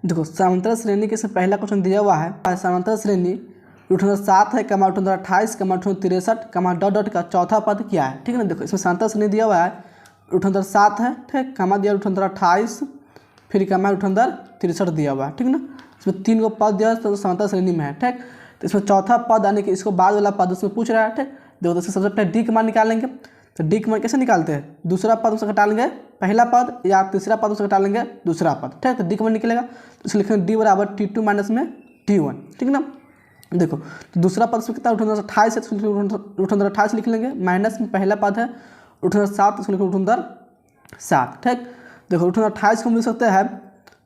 देखो समांतर श्रेणी के इसमें पहला क्वेश्चन दिया हुआ है समांतर श्रेणी रूट अंदर 7 है कमा रूट अंदर 28 कमा रूट अंदर 63 कमा डॉट डॉट का चौथा पद क्या है। ठीक है ना। देखो इसमें समांतर श्रेणी दिया हुआ है रूट अंदर 7 है, ठीक, कमा दिया रूट अंदर 28 फिर कमा रूट अंदर 63 दिया हुआ है। ठीक ना। इसमें 3 को पद दिया तो समांतर श्रेणी में है। ठीक, तो इसमें चौथा पद आने के इसको बाद वाला पद उसमें पूछ रहा है। ठीक, देखो तो सबसे पहले डी का मान निकालेंगे। तो डी का मान कैसे निकालते हैं, दूसरा पद उससे घटा लेंगे पहला पद या तीसरा पद उससे घटा लेंगे दूसरा पद। ठीक, तो डी का मान निकलेगा तो इसलिए लिखेंगे डी बराबर T2 माइनस में T1। ठीक ना। देखो तो दूसरा पद उसमें कितना रूट अंदर 28 है तो रूट अंदर 28 लिख लेंगे, माइनस में पहला पद है रूट अंदर 7 इसको लिखेंगे रूट अंदर 7। ठीक, देखो रूट अंदर 28 को हम लिख सकते हैं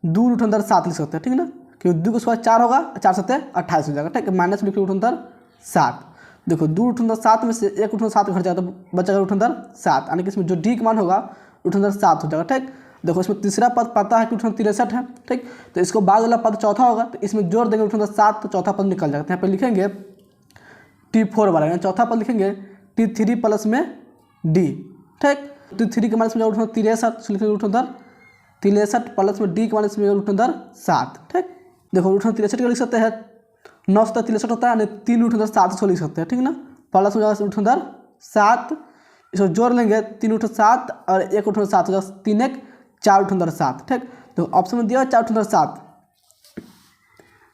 2 रूट अंदर 7 लिख सकते हैं। ठीक ना, क्योंकि 2 के बाद 4 होगा, 4 7 28 हो जाएगा। ठीक, माइनस में लिखेंगे रूट अंदर 7। देखो 2 रूट अंदर 7 में से 1 रूट अंदर 7 घट जाएगा तो बचेगा रूट अंदर 7, यानी कि इसमें जो डी का मान होगा रूट अंदर 7 हो जाएगा। ठीक, देखो इसमें तीसरा पद पता है कि रूट अंदर 63 है। ठीक, तो इसको बाद वाला पद चौथा होगा तो इसमें जोड़ देंगे रूट अंदर 7 तो चौथा पद निकल जाएगा। तो यहाँ पे लिखेंगे T4 वाला, यानी चौथा पद लिखेंगे T3 प्लस में D। ठीक, T3 के मान में रूट अंदर 63 लिखेंगे रूट अंदर 63 प्लस में डी के मान में रूट अंदर 7। ठीक, देखो रूट अंदर 63 को लिख सकते हैं 9 से 63 होता है, यानी 3 रूट अंदर 7 इसको लिख सकते हैं। ठीक ना, प्लस हो जाएगा रूट अंदर 7, इसको जोड़ लेंगे 3 रूट 7 और 1 रूट अंदर 7 हो जाएगा 3 1 4 रूट अंदर 7। ठीक, तो ऑप्शन में दिया हुआ 4 रूट अंदर 7।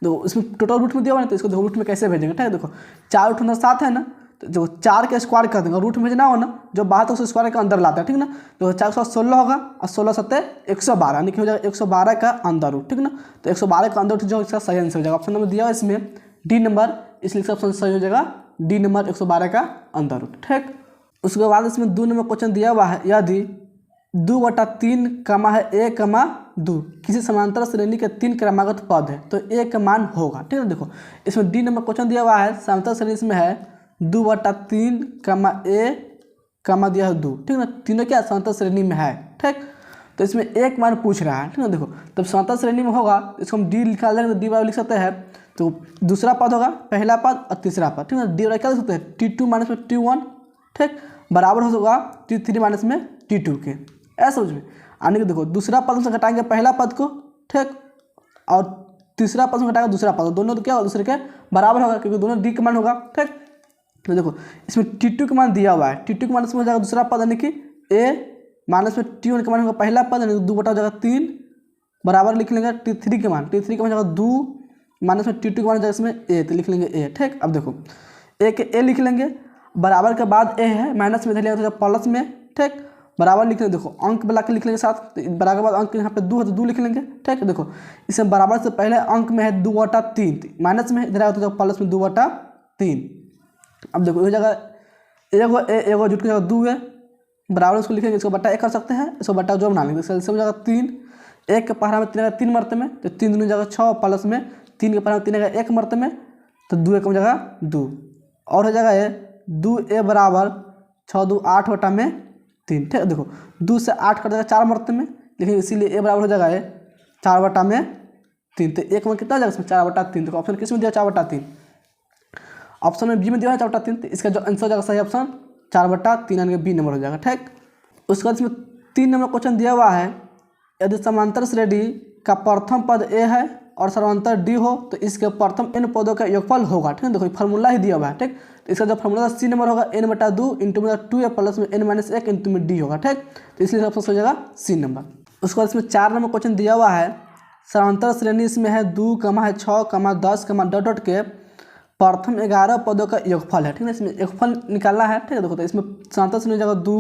देखो इसमें टोटल रूट में दिया हुआ है तो इसको देखो रूट में कैसे भेजेंगे। ठीक है, देखो 4 रूट अंदर 7 है ना, तो जो 4 के स्क्वायर कर देंगे, रूट में भेजना हो ना जो बात है उस स्क्वायर के अंदर लाता है। ठीक ना, तो 4 के 16 होगा और 16 7 112, यानी कि हो जाएगा 112 का अंदर रूट। ठीक ना, तो 112 का अंदर रूट जो इसका सही आंसर हो जाएगा। ऑप्शन नंबर दिया हुआ इसमें डी नंबर, इसलिए इसका ऑप्शन सही हो जाएगा डी नंबर 112 का अंदर रूट। ठीक, उसके बाद इसमें 2 नंबर क्वेश्चन दिया हुआ है यदि 2/3 कमा है a कमा 2 किसी समांतर श्रेणी के 3 क्रमागत पद है तो a का मान होगा। ठीक है, देखो इसमें डी नंबर क्वेश्चन दिया हुआ है समांतर श्रेणी इसमें है 2/3 कमा a कमा दिया है 2। ठीक है, तीनों क्या समांतर श्रेणी में है। ठीक, तो इसमें एक मान पूछ रहा है। ठीक है, देखो तब समांतर श्रेणी में होगा इसको हम डी लिखा लेंगे तो डी बराबर लिख सकते हैं, तो दूसरा पद होगा पहला पद और तीसरा पद। ठीक है, डी बराबर क्या लिख सकते हैं T2 माइनस में T1। ठीक, बराबर होगा T3 माइनस में T2 के, ऐसा समझ में। यानी कि देखो दूसरा पद से घटाएंगे पहला पद को, ठीक, और तीसरा पद से घटाएंगे दूसरा पद, दोनों तो क्या होगा दूसरे के बराबर होगा क्योंकि दोनों डी का मान होगा। ठीक, तो देखो इसमें T2 का मान दिया हुआ है, T2 के मान से हो जाएगा दूसरा पद यानी कि a माइनस में T1 का मान होगा पहला पद यानी 2 बटा हो जाएगा 3 बराबर लिख लेंगे T3 के मान, T3 का मान हो जाएगा 2 माइनस में T2 का मान हो जाएगा इसमें a, तो लिख लेंगे a। ठीक, अब देखो a के a लिख लेंगे, बराबर के बाद a है माइनस में इधर लिया तो प्लस में। ठीक, बराबर लिख लेंगे, देखो अंक बुला के लिख लेंगे साथ, तो बराबर के बाद अंक यहाँ पे 2 है तो 2 लिख लेंगे। ठीक, देखो इसमें बराबर से पहले अंक में है 2/3 माइनस में इधर आएगा तो प्लस में 2/3। अब देखो इस जगह एगो जुट की जगह 2 है, बराबर इसको लिखेंगे, इसको बट्टा 1 कर सकते हैं, इसको बट्टा जो बना लेंगे तो इसमें हो जाएगा 3, 1 के पहरा में 3 3 मरते में तो 3 दूनी जगह 6 प्लस में 3 के पहरा में 3 1 मरते में तो 2 1 हो जाएगा 2 और हो जाएगा ये 2a बराबर 6 2 8 बटा में 3। ठीक है, देखो 2 से 8 कट जाएगा 4 मरते में, लेकिन इसीलिए a बराबर हो जाएगा ये 4 बटा में 3, तो एक में कितना हो जाएगा इसमें 4/3। देखो ऑप्शन किस में दिया 4/3, ऑप्शन में बी में दिया है 4/3, तो इसका जो आंसर हो जाएगा सही ऑप्शन 4/3 यानी कि बी नंबर हो जाएगा। ठीक, उसके बाद इसमें 3 नंबर क्वेश्चन दिया हुआ है यदि समांतर श्रेणी का प्रथम पद a है और समांतर d हो तो इसके प्रथम n पदों का योगफल होगा। ठीक है, देखो फार्मूला ही दिया हुआ है। ठीक, तो इसका जो फार्मूला सी नंबर होगा n/2 इंटू में 2a प्लस में n-1 इंटू में d होगा। ठीक, तो इसलिए ऑप्शन हो जाएगा सी नंबर। उसके बाद इसमें 4 नंबर क्वेश्चन दिया हुआ है समांतर श्रेणी इसमें है 2, 6, 10, डॉट डॉट के प्रथम 11 पदों का योगफल है। ठीक है, इसमें योगफल निकालना है। ठीक है, देखो तो इसमें समांतर श्रेणी जगह 2,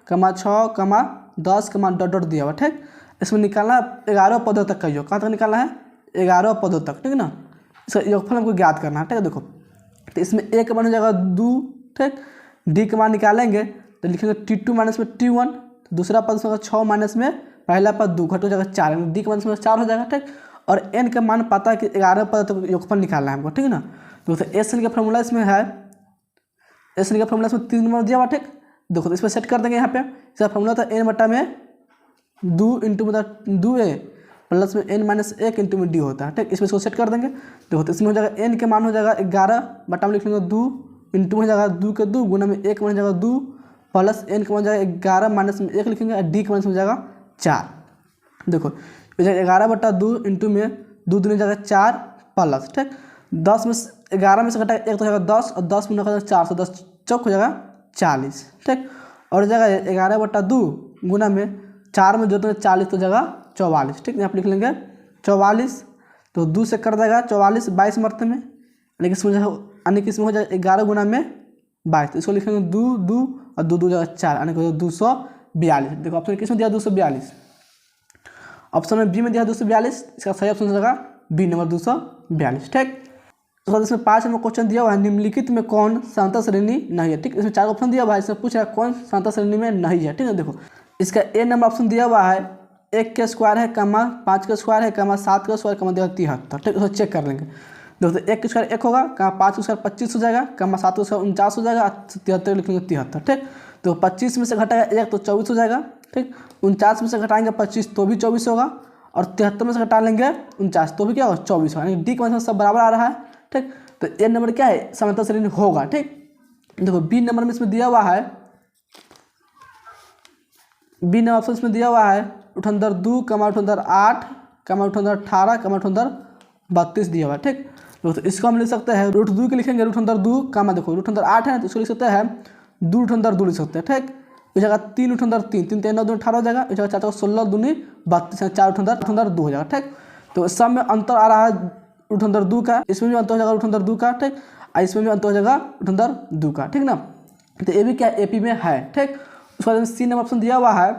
6, 10, डॉट डॉट दिया हुआ। ठीक, इसमें निकालना है 11 पदों तक का योग, कहाँ तक निकालना है 11 पदों तक। ठीक है ना, इसका योगफल हमको ज्ञात करना है। ठीक है, देखो तो इसमें a का मान हो जाएगा 2। ठीक, d का मान निकालेंगे तो लिखेंगे T2 माइनस में T1, दूसरा पद होगा 6 माइनस में पहला पद 2 घट हो जाएगा 4, d का मान में 4 हो जाएगा। ठीक, और n का मान पता है कि 11 पद तक योगफल निकालना है हमको। ठीक है ना, तो एस एन का फॉर्मूला इसमें है, एस एन का फॉर्मूला इसमें 3 नंबर दिया हुआ। ठीक, देखो तो इसमें सेट कर देंगे यहाँ पे, इसका फॉर्मूला था n बटा में 2 इंटू मतलब 2a प्लस में n-1 इंटू में d होता है। ठीक, इसमें इसको सेट कर देंगे। देखो तो इसमें हो जाएगा n के मान हो जाएगा 11 बटा में लिख लेंगे 2 इंटू में हो जाएगा 2 के 2 गुना में 1 में हो जाएगा 2 प्लस n के मान हो जाएगा 11 माइनस में 1 लिखेंगे और d के मान हो जाएगा 4। देखो 11/2 इंटू में 2 दूनी जगह 4 प्लस, ठीक। 10 में 11 में से घटा 1 तो जगह 10 और 10 में 9 4, 10 चौक हो जाएगा 40, ठीक। और जगह 11/2 गुना में 4 में जो तो 40 तो जगह 44, ठीक। यहाँ पर लिख लेंगे 44, तो 2 से कर देगा 44 22 मरते में, यानी कि इसमें हो जाएगा 11 गुना में 22, तो इसको लिखेंगे 2 और 2 जगह 4, यानी कि 242। देखो ऑप्शन किस में दिया 242, ऑप्शन में बी में दिया 242, इसका सही ऑप्शन हो जाएगा बी नंबर 242, ठीक। उसके बाद इसमें 5 नंबर क्वेश्चन दिया हुआ है, निम्नलिखित में कौन समांतर श्रेणी नहीं है, ठीक। इसमें 4 ऑप्शन दिया हुआ है, इसमें पूछ रहा है कौन समांतर श्रेणी में नहीं है, ठीक है। देखो इसका ए नंबर ऑप्शन दिया हुआ है 1 के स्क्वायर है, 5 का स्क्वायर है, 7 का स्क्वायर, 73, ठीक। उसको चेक कर लेंगे। देखो 1 का स्क्वायर 1 होगा, 5 का स्क्वायर 25 हो जाएगा, 7 का स्क्वायर 49 हो जाएगा, 73 लिखेंगे 73, ठीक। तो 25 में से घटाएगा 1 तो 24 हो जाएगा, ठीक। 49 में से घटाएंगे 25 तो भी 24 होगा, और 73 में से घटा लेंगे 49 तो भी क्या होगा 24 होगा, यानी डी का मतलब सब बराबर आ रहा है, ठीक। तो ए नंबर क्या है समांतर श्रेणी होगा, ठीक। देखो बी नंबर में इसमें दिया हुआ है, बी नंबर ऑप्शन में दिया हुआ है 2 8 18 32 दिया हुआ है, ठीक। तो इसको हम लिख सकते हैं √2 के लिखेंगे √2, देखो √8 है तो इसको लिख सकते हैं 2 लिख सकते हैं, ठीक। इस जगह 3 3 3 9 2 18 हो जाएगा, इस जगह 4 16 दूनी 32, 4 2 हो जाएगा, ठीक। तो सब में अंतर आ रहा है √2 का, इसमें भी अंतर हो जाएगा √2 का, ठीक। और इसमें भी अंतर हो जाएगा √2 का, ठीक ना। तो ये भी क्या AP में है, ठीक। उसके बाद सी नंबर ऑप्शन दिया हुआ है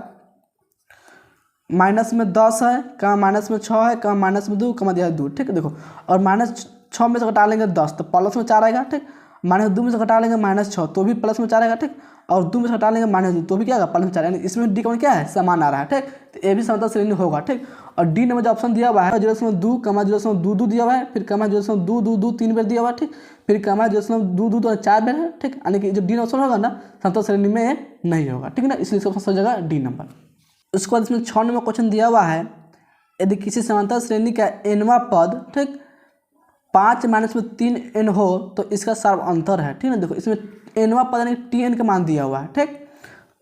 माइनस में 10 है, माइनस में 6 है, माइनस में 2, दिया है 2, ठीक है। देखो और -6 में से घटा लेंगे 10 तो प्लस में 4 आएगा, ठीक। -2 में से घटा लेंगे -6 तो भी प्लस में 4 आएगा, ठीक। और 2 में से घटा लेंगे -2 तो भी क्या आएगा प्लस में 4, यानी इसमें डी का क्या है समान आ रहा है, ठीक। तो ये भी समांतर श्रेणी होगा, ठीक। और डी नंबर जो ऑप्शन दिया हुआ है 0.2, 0.2 दिया हुआ है, फिर 0.2 3 बार दिया हुआ है, ठीक। फिर 0.2 तो 4 बार है, ठीक। यानी कि जो डी ऑप्शन होगा ना समांतर श्रेणी में नहीं होगा, ठीक है ना, इसलिए इसका फंस जाएगा डी नंबर। उसके बाद इसमें 6 नंबर क्वेश्चन दिया हुआ है, यदि किसी समांतर श्रेणी का nवां पद, ठीक, 5 में 3 n हो तो इसका सर्व अंतर है, ठीक है। देखो इसमें nवां पद यानी tn का मान दिया हुआ है, ठीक।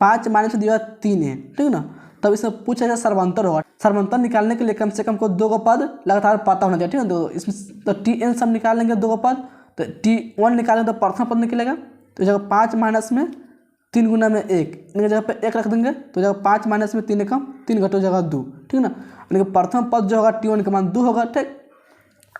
5 में दिया हुआ 3n, ठीक ना। तब इसमें पूछा जाए सर्वांतर होगा, सर्वांतर निकालने के लिए कम से कम को 2 को पद लगातार पता होना चाहिए, ठीक है। तो इसमें तो tn सब निकाल लेंगे 2 को पद, तो t1 निकालेंगे तो प्रथम पद निकलेगा, तो जगह 5 माइनस में 3 गुना में 1, इनकी जगह पे 1 रख देंगे तो जगह 5 माइनस में 3 कम 3 घटो जगह 2, ठीक ना। यानी कि प्रथम पद जो होगा t1 का मान 2 होगा, ठीक।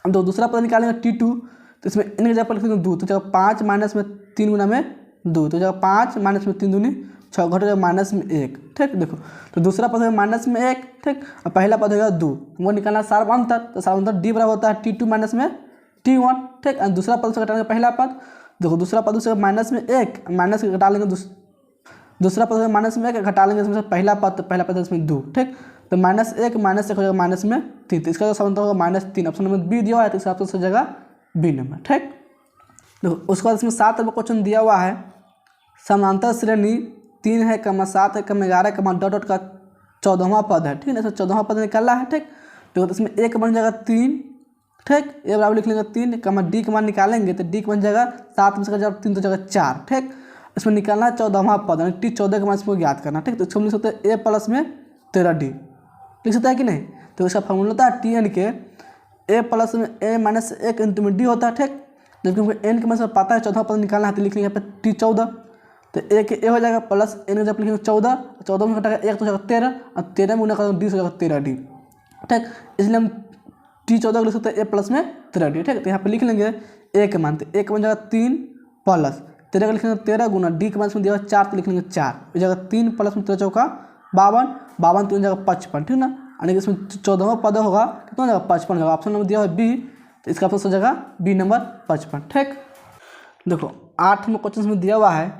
तो दूसरा पद निकालेंगे t2, तो इसमें इनकी जगह पर लिख देंगे 2, तो जगह 5 माइनस में 3 गुना में 2, तो जगह 5 माइनस में 3 दूनी 6 घटो जगह माइनस में 1, ठीक। देखो तो दूसरा पद है माइनस में 1, ठीक। और पहला पद होगा 2, वो निकालना सर्वांतर, तो सर्वांतर डी बराबर होता है t2 माइनस में t1, ठीक। और दूसरा पद से घटाएंगे पहला पद, देखो दूसरा पद से माइनस में 1 माइनस घटा लेंगे दूसरा पद माइनस में 1 घटा लेंगे इसमें पहला पद इसमें 2, ठीक। तो -1 -1 हो जाएगा माइनस में 3, तो इसका समांतर होगा -3, ऑप्शन नंबर बी दिया हुआ है, तो इसका ऑप्शन हो जाएगा बी नंबर, ठीक। देखो उसके बाद इसमें 7 नंबर क्वेश्चन दिया हुआ है, समांतर श्रेणी 3 है, 7 है, 11 डॉट का 14वां पद है, ठीक है। इसमें 14वां पद निकालना है, ठीक। देखो तो इसमें एक बन जाएगा 3, ठीक। ये बराबर लिख लेंगे 3, डी का मान निकालेंगे तो डी का बन जाएगा 7 में से जब 3 तो जगह 4, ठीक। इसमें निकालना 14वां पद यानी टी 14 के मान इसको ज्ञात करना, ठीक। तो इसको हम लिख सकते हैं a प्लस में 13d, लिख सकता है कि नहीं। तो इसका फॉर्मूला होता है tn के a प्लस में a माइनस 1 इंटू में d होता है, ठीक। जबकि हमको n के मान से पता है 14वां पद निकालना है, तो लिख लेंगे यहाँ पे t14, तो a के a हो जाएगा प्लस n जब लिखेंगे 14 में घटाएगा 1 तो जाएगा 13, और 13 में गुना करेंगे d हो जाएगा 13d, ठीक। इसलिए हम t14 लिख सकते हैं a प्लस में 13d, ठीक। तो यहाँ पे लिख लेंगे a के मान, तो a के मान जाएगा 3 प्लस 13 का लिखेंगे 13 गुना डी के मान में दिया 4 तो लिख लेंगे 4, इस जगह 3 प्लस में 13 चौका 52 3 जगह 55, ठीक ना। यानी कि इसमें 14वां पद होगा कितना जगह 55 होगा, ऑप्शन नंबर दिया है बी, तो इसका ऑप्शन हो जाएगा बी नंबर 55, ठीक। देखो 8 में क्वेश्चन में दिया हुआ है,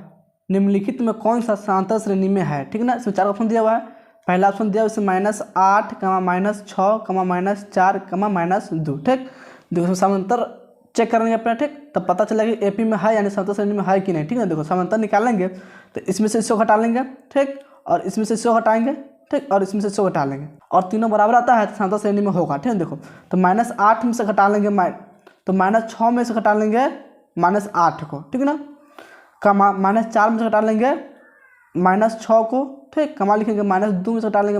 निम्नलिखित में कौन सा समांतर श्रेणी में है, ठीक ना। इसमें 4 ऑप्शन दिया हुआ है, पहला ऑप्शन दिया हुआ है -8, -6, -4, -2, ठीक। देखो इसमें समांतर चेक करेंगे अपना, ठीक। तब पता चलेगा कि एपी में है यानी समांतर श्रेणी में है कि नहीं, ठीक है। देखो समांतर निकालेंगे तो इसमें से इसको घटा लेंगे, ठीक। और इसमें से इसको घटाएंगे, ठीक। और इसमें से इसको घटा लेंगे और तीनों बराबर आता है तो समांतर श्रेणी में होगा, ठीक है। देखो तो -8 में से घटा लेंगे तो -6 में से घटा लेंगे -8 को, ठीक है ना। -4 में से घटा लेंगे -6 को, ठीक। कमा लिखेंगे -2 में से घटा लेंगे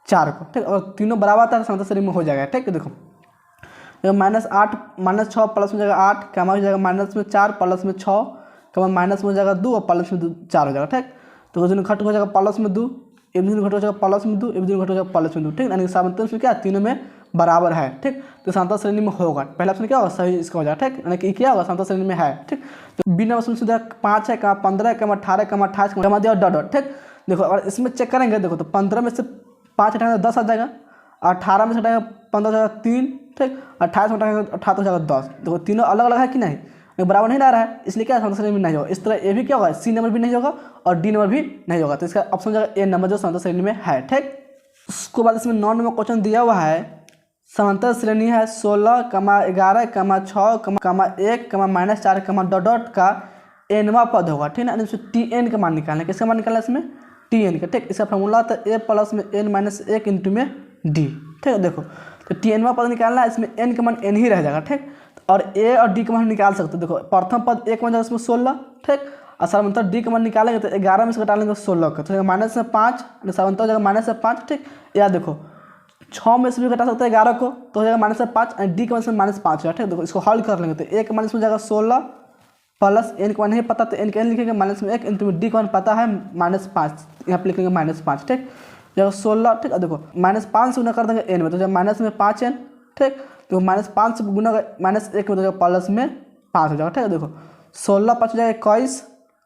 4 को, ठीक। और तीनों बराबर था समांतर श्रेणी में हो जाएगा, ठीक है। देखो -8 -6 प्लस में जाएगा 8 कमा हो जाएगा -4 प्लस में 6 कमा माइनस में हो जाएगा 2 और प्लस में 4 हो जाएगा, ठीक। तो दोनों घट हो जाएगा प्लस में 2, एक दोनों घट हो जाएगा प्लस में 2, एक दोनों घट हो जाएगा प्लस में 2, ठीक। यानी समांतर में क्या तीनों में बराबर है, ठीक। तो समांतर श्रेणी में होगा, पहला ऑप्शन क्या होगा सही इसका हो जाएगा, ठीक। यानी कि क्या होगा समांतर श्रेणी में है, ठीक। तो बी नंबर ऑप्शन 5 है, 15 18 28 कमा दिया डॉट डॉट, ठीक। देखो अगर इसमें चेक करेंगे, देखो तो 15 में से 5 हटाएंगे 10 आ जाएगा, 18 में से हटाएंगे 15 हो जाएगा 3, ठीक। 28 में हटाएंगे 18 हो जाएगा 10। देखो तीनों अलग अलग है कि नहीं, बराबर नहीं ला रहा है, इसलिए क्या समांतर श्रेणी में नहीं होगा। इस तरह ए भी क्या होगा, सी नंबर भी नहीं होगा और डी नंबर भी नहीं होगा। तो इसका ऑप्शन हो जाएगा ए नंबर जो समांतर श्रेणी में है, ठीक। उसके बाद इसमें 9 नंबर क्वेश्चन दिया हुआ है, समांतर श्रेणी है 16 11 6 1 -4 डॉट डॉट का एनवा पद होगा, ठीक है ना। इसमें टी एन का मान निकालना है, किसका मान निकालना है इसमें टी एन का, ठीक। इसका फॉर्मूला था ए प्लस में एन माइनस 1 इंटू में डी, ठीक है। देखो तो टी एनवा पद निकालना है, इसमें एन का मान एन ही रह जाएगा, ठीक। और ए और डी का मान निकाल सकते हो। देखो प्रथम पद एक मान जाएगा इसमें 16, ठीक। और समांतर डी का मान निकालेंगे तो 11 में से घटा लेंगे 16 का, तो माइनस में 5, समांतर हो जाएगा -5, ठीक। या देखो 6 में से भी घटा सकते हैं 11 को, तो हो जाएगा -5, डी का मान -5 हो जाएगा, ठीक। देखो इसको हल कर लेंगे तो ए का मान इसमें जाएगा 16 प्लस एन का मान नहीं पता तो एन का एन लिखेंगे -1 इंटू डी का मान पता है -5, यहाँ पे लिखेंगे -5, ठीक। जगह 16, ठीक है। देखो -5 से गुना कर देंगे एन में तो जब -5 एन, ठीक। तो -5 से गुना -1 में तो जब प्लस में 5 हो जाएगा, ठीक है। देखो 16 5 हो जाएगा 21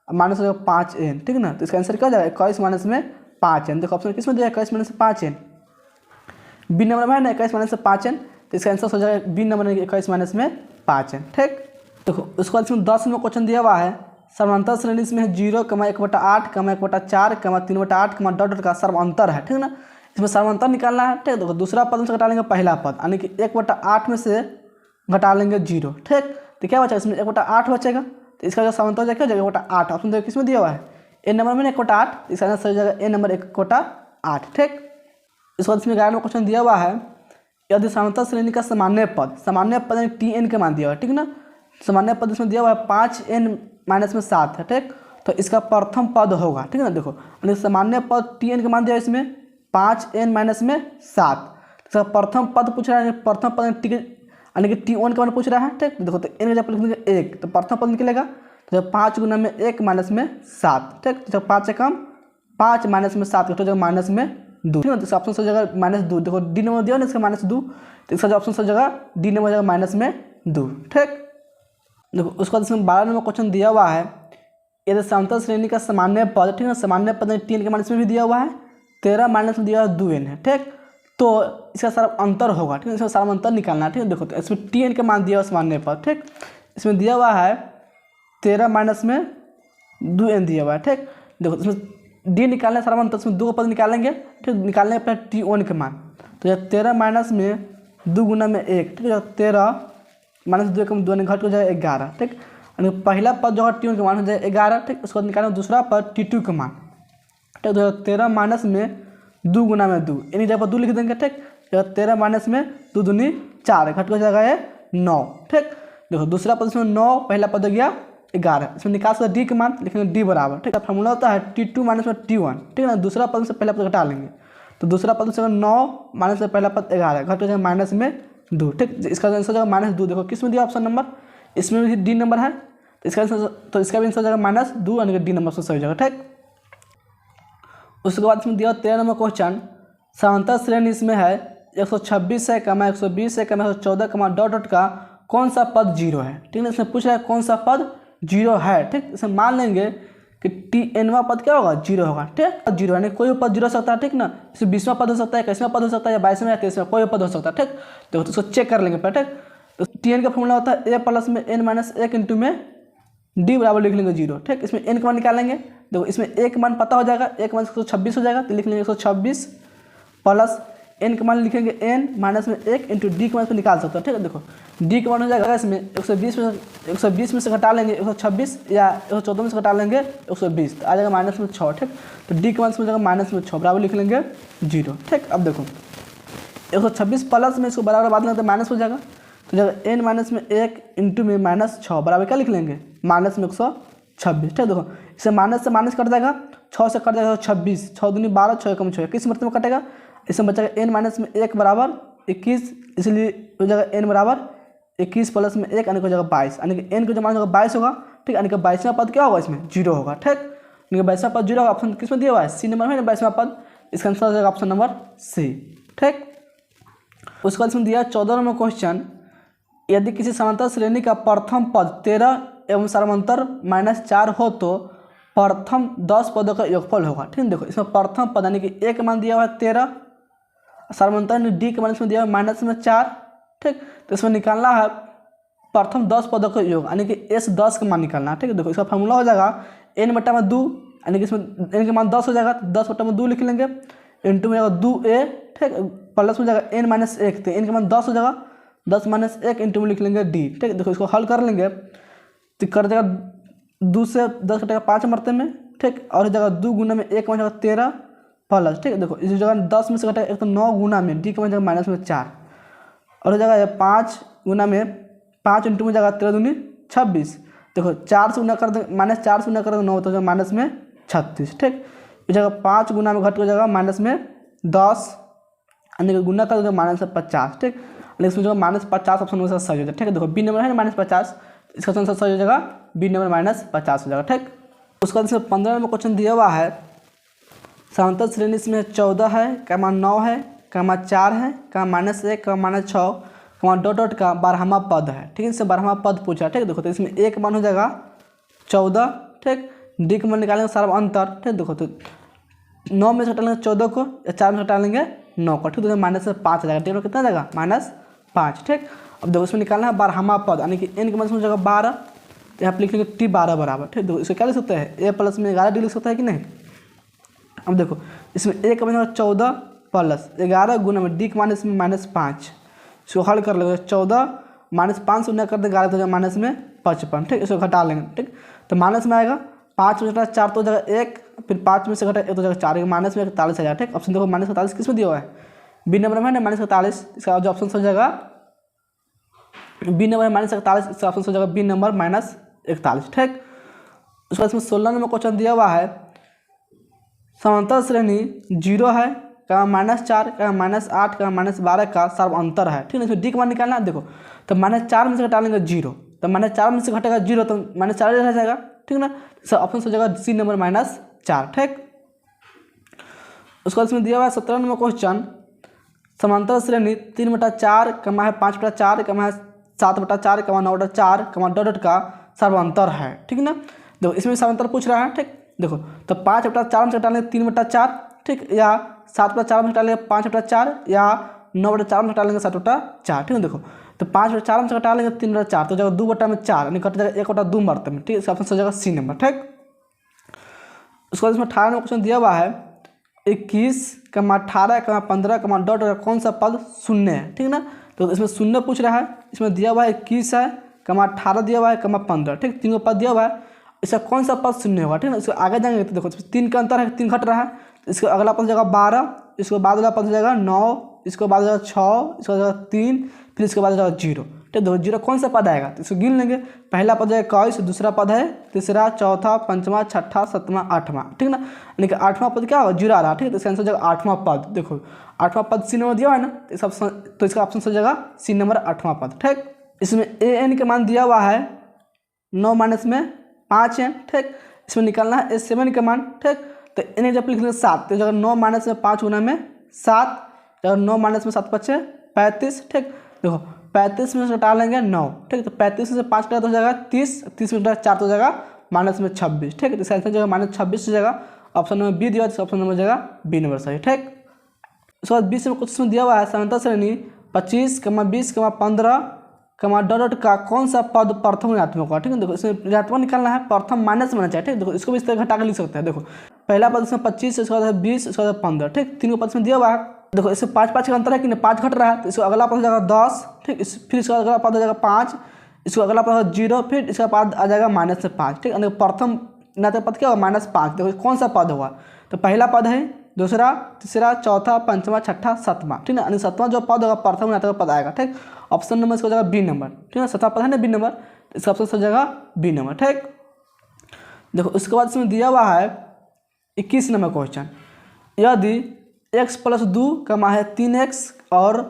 माइनस हो जाएगा 5 एन, ठीक है ना। तो इसका आंसर क्या हो जाएगा 21 माइनस में 5 एन। देखो ऑप्शन किस में दिया 21 माइनस 5 एन, बी नंबर में है ना 21 माइनस 5 एन, तो इसका आंसर हो जाएगा बी नंबर 21 माइनस में 5 एन, ठीक। देखो उसके बाद इसमें 10 नंबर क्वेश्चन दिया हुआ है, समांतर श्रेणी इसमें 0 1/8 1/4 3/8 डॉट डॉट का सर्वांतर है, ठीक है ना। इसमें सर्वांतर निकालना है, ठीक। देखो दूसरा पद से घटा लेंगे पहला पद, यानी कि 1/8 में से घटा लेंगे 0, ठीक। तो क्या बचेगा इसमें 1/8 बचेगा, तो इसका जो समांतर हो जाएगा 1/8। ऑप्शन देखो किस में दिया हुआ है ए नंबर में 1/8, इसका आंसर हो जाएगा ए नंबर 1/8, ठीक। इसके बाद इसमें 11 नंबर क्वेश्चन दिया हुआ है, यदि समांतर श्रेणी का सामान्य पद टी एन के मान दिया हुआ है, ठीक ना। सामान्य पद इसमें दिया हुआ है 5n - 7 है, ठीक। तो इसका प्रथम पद होगा, ठीक है ना। देखो सामान्य पद टी एन के मान दिया है इसमें 5n - 7, इसका प्रथम पद पूछ रहा है, प्रथम पद टी यानी कि टी वन का मान पूछ रहा है, ठीक। देखो तो एन का जब लिखेंगे 1 तो प्रथम पद निकलेगा, तो जब 5 गुना में 1 माइनस में 7, ठीक। तो जब 5 से कम 5 माइनस में 7 तो जब माइनस में 2, ठीक है। तो इसका ऑप्शन हो जाएगा -2। देखो डी नंबर दिया ना इसका -2, तो इसका जो ऑप्शन हो जाएगा डी नंबर हो जाएगा -2, ठीक। देखो उसके बाद इसमें 12 नंबर क्वेश्चन दिया हुआ है, यदि समांतर श्रेणी का सामान्य पद, ठीक है, सामान्य पद टी एन के मान इसमें भी दिया हुआ है 13 माइनस में दिया हुआ 2n है, ठीक। तो इसका सर्व अंतर होगा, ठीक है, इसमें सर्व अंतर निकालना है, ठीक है। देखो तो इसमें टी एन के मान दिया हुआ सामान्य पद, ठीक। इसमें दिया हुआ है 13 माइनस में 2n दिया हुआ है, ठीक। देखो इसमें डी निकालना है सर्व अंतर, इसमें 2 पद निकालेंगे, ठीक। निकालने पर टी वन के मान, तो जब 13 माइनस में 2 गुना में 1, ठीक है। 13 माइनस 2 कम 2 घट हो जाएगा 11, ठीक। यानी पहला पद जो है टी वन का मान हो जाएगा 11, ठीक। उसके बाद निकालेंगे दूसरा पद टी टू का मान, ठीक। तो 13 माइनस में 2 गुना में 2 यानी जगह पर 2 लिख देंगे, ठीक। 13 माइनस में 2 दूनी 4 घट हो जाएगा ये 9, ठीक। देखो दूसरा पद इसमें 9, पहला पद हो गया 11, इसमें निकाल सकते डी के मान लिखेंगे डी बराबर, ठीक है। फॉर्मूला होता है T2 माइनस में T1, ठीक है ना। दूसरा पद से पहला पद घटा लेंगे, तो दूसरा पद से 9 माइनस में पहला पद 11 घट हो जाएगा माइनस में 2, ठीक। इसका आंसर हो जाएगा -2। देखो किस में दिया ऑप्शन नंबर, इसमें भी डी नंबर है, तो इसका आंसर भी आंसर हो जाएगा -2 यानी कि डी नंबर से सही हो जाएगा, ठीक। उसके बाद इसमें दिया 13 नंबर क्वेश्चन, समांतर श्रेणी इसमें है 126 है 120 है 114 डॉट डॉट का कौन सा पद 0 है, ठीक है। इसमें पूछ रहा है कौन सा पद 0 है, ठीक। इसमें मान लेंगे कि टी एनवा पद क्या होगा 0 होगा, ठीक। 0 यानी कोई पद 0 हो सकता है, ठीक ना। इसमें 20वां पद हो सकता है, 21वां पद हो सकता है, या 22वां या 23वां कोई पद हो सकता है, ठीक। देखो तो इसको चेक कर लेंगे, ठीक। तो टी एन का फॉर्मूला होता है ए प्लस में n माइनस 1 इंटू में डी बराबर लिख लेंगे 0, ठीक। इसमें n का मान निकालेंगे, देखो इसमें एक मान पता हो जाएगा, एक मान 126 हो जाएगा, तो लिख लेंगे 126 प्लस n का मान लिखेंगे n माइनस में 1 इंटू डी के मान को निकाल सकते हैं, ठीक है। देखो डी का मान हो जाएगा इसमें 120 में से घटा लेंगे 126 या 114 में से घटा लेंगे 120, तो आ जाएगा -6, ठीक। तो डी के मान में जाएगा -6 बराबर लिख लेंगे 0, ठीक। अब देखो 126 प्लस में इसको बराबर बाद में माइनस हो जाएगा, तो जगह n माइनस में 1 इंटू में -6 बराबर क्या लिख लेंगे -126, ठीक। देखो इसे माइनस से माइनस कट जाएगा, 6 से कट जाएगा 26, 6 दूनी 12, 6 कम 6 किस मतलब में कटेगा इसमें बचेगा n माइनस में 1 बराबर 21, इसलिए हो जाएगा n बराबर 21 प्लस में 1 यानी कि हो जाएगा 22, यानी कि n को जो मान होगा 22 होगा, ठीक, यानी कि 22वां पद क्या होगा इसमें 0 होगा, ठीक, यानी कि 22वां पद 0 होगा। ऑप्शन किस में दिया हुआ है, सी नंबर में ना 22वां पद, इसका आंसर हो जाएगा ऑप्शन नंबर सी, ठीक। उसके बाद इसमें दिया 14 नंबर क्वेश्चन, यदि किसी समांतर श्रेणी का प्रथम पद 13 एवं सामांतर -4 हो तो प्रथम 10 पदों का योगफल होगा, ठीक है। देखो इसमें प्रथम पद यानी कि ए का मान दिया हुआ है 13, सामांतर डी के मान इसमें दिया हुआ है -4, ठीक। तो इसमें निकालना है प्रथम 10 पदों का योग यानी कि एस 10 का मान निकालना है, ठीक है। देखो इसका फॉर्मूला हो जाएगा n/2 यानी कि इसमें n का मान 10 हो जाएगा, तो 10/2 लिख लेंगे, इंटू में जाएगा 2a, ठीक, प्लस में जाएगा n-1, तो n का मान 10 हो जाएगा, 10 - 1 इंटू में लिख लेंगे d, ठीक। देखो इसको हल कर लेंगे तो कर जाएगा 2 से 10 कटेगा 5 मरते में, ठीक, और जगह 2 गुना में 1 मान जाएगा 13 प्लस, ठीक है। देखो इस जगह 10 में से घटेगा 1 तो 9 गुना में डी का मान जाएगा -4, और हो जाएगा 5 गुना में 5 इंटू में जाएगा 13 दूनी 26, देखो 4 से गुना कर दे -4 से गुना कर दे 9 तो -36, ठीक। इस जगह 5 गुना में घट हो जाएगा -10 यानी कि गुना कर देगा -50, ठीक, लेकिन इसमें जो -50 ऑप्शन में सही हो जाएगा, ठीक है। देखो बी नंबर है ना -50, इसका आंसर सही हो जाएगा बी नंबर -50 हो जाएगा, ठीक। उसके बाद इसमें 15 नंबर क्वेश्चन दिया हुआ है, समांतर श्रेणी इसमें 14 है, कमा 9 है, कमा 4 है, कमा -1, कमा -6, कमा डॉट का 12वां पद है, ठीक है। इससे 12वां पद पूछा, ठीक। देखो तो इसमें एक मान हो जाएगा 14, ठीक, डी का मान निकालेंगे सारा अंतर, ठीक। देखो तो 9 में से घटा लेंगे 14 को, या 4 में से घटा लेंगे 9 को, ठीक, तो -5 आ जाएगा, डी में कितना आ जाएगा -5, ठीक। अब देखो इसमें निकालना है 12वां पद यानी कि n का मान हो जाएगा 12, तो यहाँ पर लिख लेंगे टी 12 बराबर, ठीक। देखो इसको क्या लिख सकते हैं, a प्लस में 11 डी लिख सकता है कि नहीं। अब देखो इसमें a का मान होगा 14 प्लस 11 गुना में डी का मान इसमें -5, इसको हल कर लेंगे, 14 -5 से गुना कर देंगे 11 तो जाएगा -55, ठीक, इसको घटा लेंगे, ठीक। तो माइनस में आएगा 5 में घटा 4 तो जाएगा 1, फिर 5 में से घटा 1 तो जाएगा 4, माइनस में 41 आ जाएगा, ठीक। ऑप्शन देखो -41 किस में दिया हुआ है, बी नंबर में है ना -41, इसका जो ऑप्शन हो जाएगा बी नंबर -41, इसका ऑप्शन हो जाएगा बी नंबर -41, ठीक। उसके बाद इसमें 16 नंबर क्वेश्चन दिया हुआ है, समांतर श्रेणी 0 है, का -4, का -8, का -12 का सर्वांतर है, ठीक है। इसमें डी का मान निकालना है, देखो तो -4 में से घटा लेंगे 0, तो -4 में से घटेगा 0 तो -4 रह जाएगा, ठीक ना। इसका ऑप्शन हो जाएगा सी नंबर -4, ठीक। उसके बाद इसमें दिया हुआ है 17 नंबर क्वेश्चन, समांतर श्रेणी 3/4, कमा है 5/4, कमा है 7/4, कमा 9/4, कमा डॉट का सर्वांतर है, ठीक ना। देखो इसमें सर्वांतर पूछ रहा है, ठीक। देखो तो 5/4 में से घटा लेंगे 3/4, ठीक, या 7/4 में घटा लेंगे 5/4, या 9/4 में घटा लेंगे 7/4, ठीक है। देखो तो 5/4 में से घटा लेंगे 3/4 तो जाएगा 2/4 यानी कट जाएगा 1/2 मरते में, ठीक है। इसका ऑप्शन हो जाएगा सी नंबर, ठीक। उसके बाद इसमें 18 नंबर क्वेश्चन दिया हुआ है, 21, 18, 15, डॉट कौन सा पद शून्य है, ठीक ना। तो इसमें शून्य पूछ रहा है, इसमें दिया हुआ है 21 है, 18 दिया हुआ है, 15, ठीक, 3 पद दिया हुआ है, इसका कौन सा पद शून्य होगा, ठीक ना। इसको आगे जाएंगे तो देखो 3 का अंतर है, 3 घट रहा है, इसका अगला पद हो जाएगा 12, इसके बाद वाला पद हो जाएगा 9, इसके बाद हो जाएगा 6, इसके बाद हो जाएगा 3, फिर इसके बाद हो जाएगा 0, ठीक। देखो 0 कौन सा पद आएगा तो इसको गिन लेंगे, पहला पद है 21, दूसरा पद है तीसरा, चौथा, पंचवा, छठा, सातवां, 8वां, ठीक ना। यानी कि 8वां पद क्या होगा 0 आ रहा है, ठीक है। तो इसका आंसर हो जाएगा 8वां पद, देखो 8वां पद सी नंबर दिया हुआ है ना, तो इसका ऑप्शन हो जाएगा सी नंबर 8वां पद, ठीक। इसमें ए एन का मान दिया हुआ है 9 - 5 है, ठीक। इसमें निकालना है A7 का मान, ठीक। तो एन जब लिख लेंगे 7, तो जगह 9 - 5 गुना में 7, जगह 9 - 7 5 35, ठीक। देखो 35 में से घटा लेंगे 9, ठीक। तो 35 में से 5 घटा तो हो जाएगा 30, 30 में घटा 4 तो हो जाएगा -26, ठीक है। तो इसका आंसर जो -26 हो जाएगा, ऑप्शन नंबर बी दिया, ऑप्शन नंबर हो जाएगा बी नंबर सही, ठीक। उसके बाद 20 में क्वेश्चन दिया हुआ है, समांतर श्रेणी 25, 20, 15, डॉट का कौन सा पद प्रथम ऋणात्मक होगा, ठीक है। देखो इसमें ऋणात्मक निकालना है, प्रथम माइनस में होना चाहिए, ठीक। देखो इसको भी इस तरह घटा के लिख सकते हैं, देखो पहला पद इसमें 25, इसके बाद 20, इसके बाद 15, ठीक, 3 पद इसमें दिया हुआ है। देखो इसमें 5 का अंतर है कि नहीं, 5 घट रहा है, तो इसको अगला पद हो जाएगा 10, ठीक। फिर इसका अगला पद हो जाएगा 5, इसको अगला पद हो 0, फिर इसका पद आ जाएगा -5, ठीक। यानी प्रथम ऋणात्मक पद क्या होगा -5, देखो कौन सा पद होगा, तो पहला पद है, दूसरा, तीसरा, चौथा, पंचवा, छठा, सातवां, ठीक है। यानी 7वां जो पद होगा प्रथम ऋणात्मक पद आएगा, ठीक। ऑप्शन नंबर इसका हो जाएगा बी नंबर, ठीक है। 7वां पद है ना बी नंबर, इसका ऑप्शन हो जाएगा बी नंबर, ठीक। देखो उसके बाद इसमें दिया हुआ है 21 नंबर क्वेश्चन, यदि x प्लस 2 कमा है 3x और